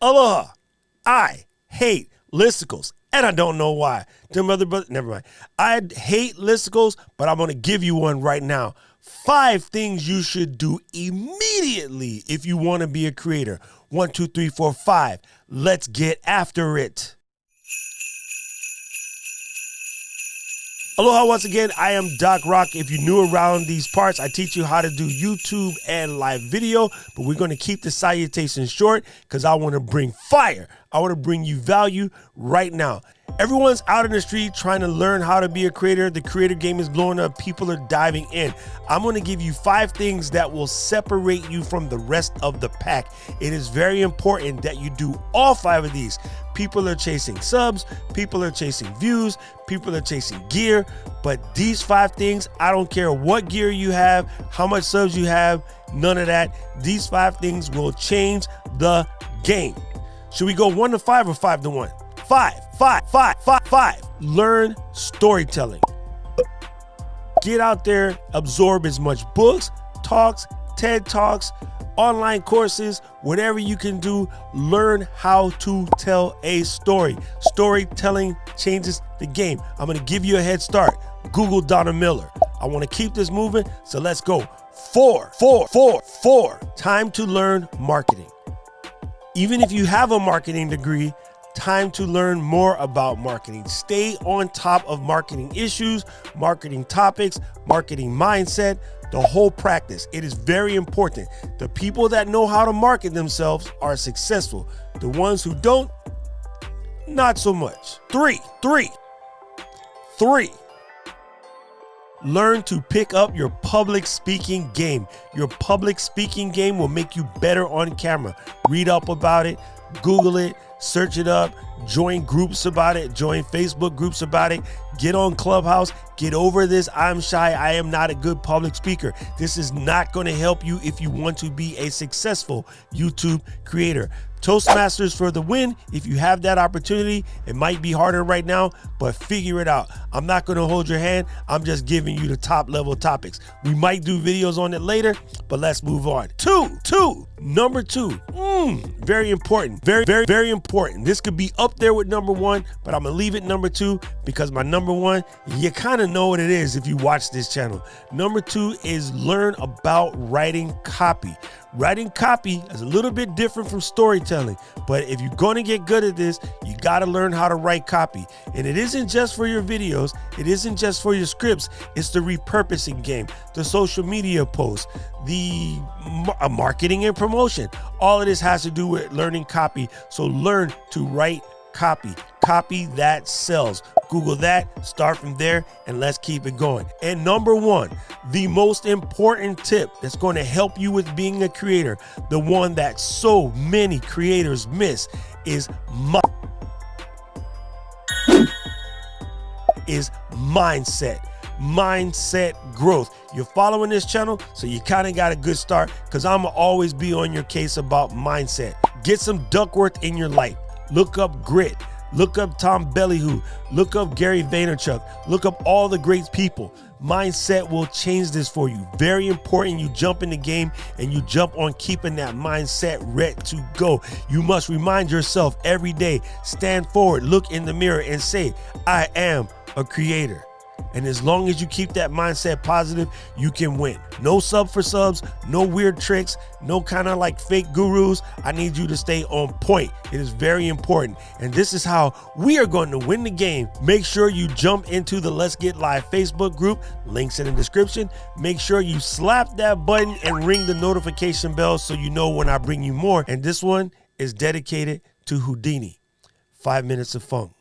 Aloha. I hate listicles, and I don't know why. Never mind. I hate listicles, but I'm going to give you one right now. 5 things you should do immediately if you want to be a creator. 1, 2, 3, 4, 5. Let's get after it. Aloha once again, I am Doc Rock. If you're new around these parts, I teach you how to do YouTube and live video, but we're going to keep the salutations short because I want to bring fire. I want to bring you value right now. Everyone's out in the street trying to learn how to be a creator. The creator game is blowing up. People are diving in. I'm going to give you 5 things that will separate you from the rest of the pack. It is very important that you do all 5 of these. People are chasing subs, people are chasing views, people are chasing gear, but these 5 things, I don't care what gear you have, how much subs you have, none of that. These 5 things will change the game. Should we go 1 to 5 or 5 to 1? 5. Learn storytelling. Get out there, absorb as much books, talks, TED Talks, online courses, whatever you can do. Learn how to tell a story. Storytelling changes the game. I'm going to give you a head start. Google Donna Miller. I want to keep this moving, so let's go. 4. Time to learn marketing. Even if you have a marketing degree, time to learn more about marketing. Stay on top of marketing issues, marketing topics, marketing mindset, the whole practice. It is very important. The people that know how to market themselves are successful. The ones who don't, not so much. 3. Learn to pick up your public speaking game. Your public speaking game will make you better on camera. Read up about it, Google it, search it up, join groups about it, join Facebook groups about it, get on Clubhouse, get over this I'm shy, I am not a good public speaker. This is not going to help you if you want to be a successful YouTube creator. Toastmasters for the win. If you have that opportunity, it might be harder right now, but figure it out. I'm not going to hold your hand. I'm just giving you the top level topics. We might do videos on it later, but let's move on. Number 2, very important. Very important. This could be up there with number 1, but I'm going to leave it number 2 because my number 1, you kind of know what it is if you watch this channel. Number 2 is learn about writing copy. Writing copy is a little bit different from storytelling, but if you're going to get good at this, you got to learn how to write copy. And it isn't just for your videos. It isn't just for your scripts. It's the repurposing game, the social media posts, the marketing and promotion. All of this has to do with learning copy. So learn to write copy that sells. Google that, start from there, and let's keep it going. And number 1, the most important tip that's going to help you with being a creator, the one that so many creators miss, is mindset growth. You're following this channel, so you kind of got a good start, because I'm gonna always be on your case about mindset. Get some Duckworth in your life. Look up Grit. Look up Tom Bellyhoo. Look up Gary Vaynerchuk. Look up all the great people. Mindset will change this for you. Very important you jump in the game and you jump on keeping that mindset ready to go. You must remind yourself every day, stand forward, look in the mirror and say, I am a creator. And as long as you keep that mindset positive, you can win. No sub for subs, no weird tricks, no kind of like fake gurus. I need you to stay on point. It is very important. And this is how we are going to win the game. Make sure you jump into the Let's Get Live Facebook group. Links in the description. Make sure you slap that button and ring the notification bell so you know when I bring you more. And this one is dedicated to Houdini. 5 minutes of funk.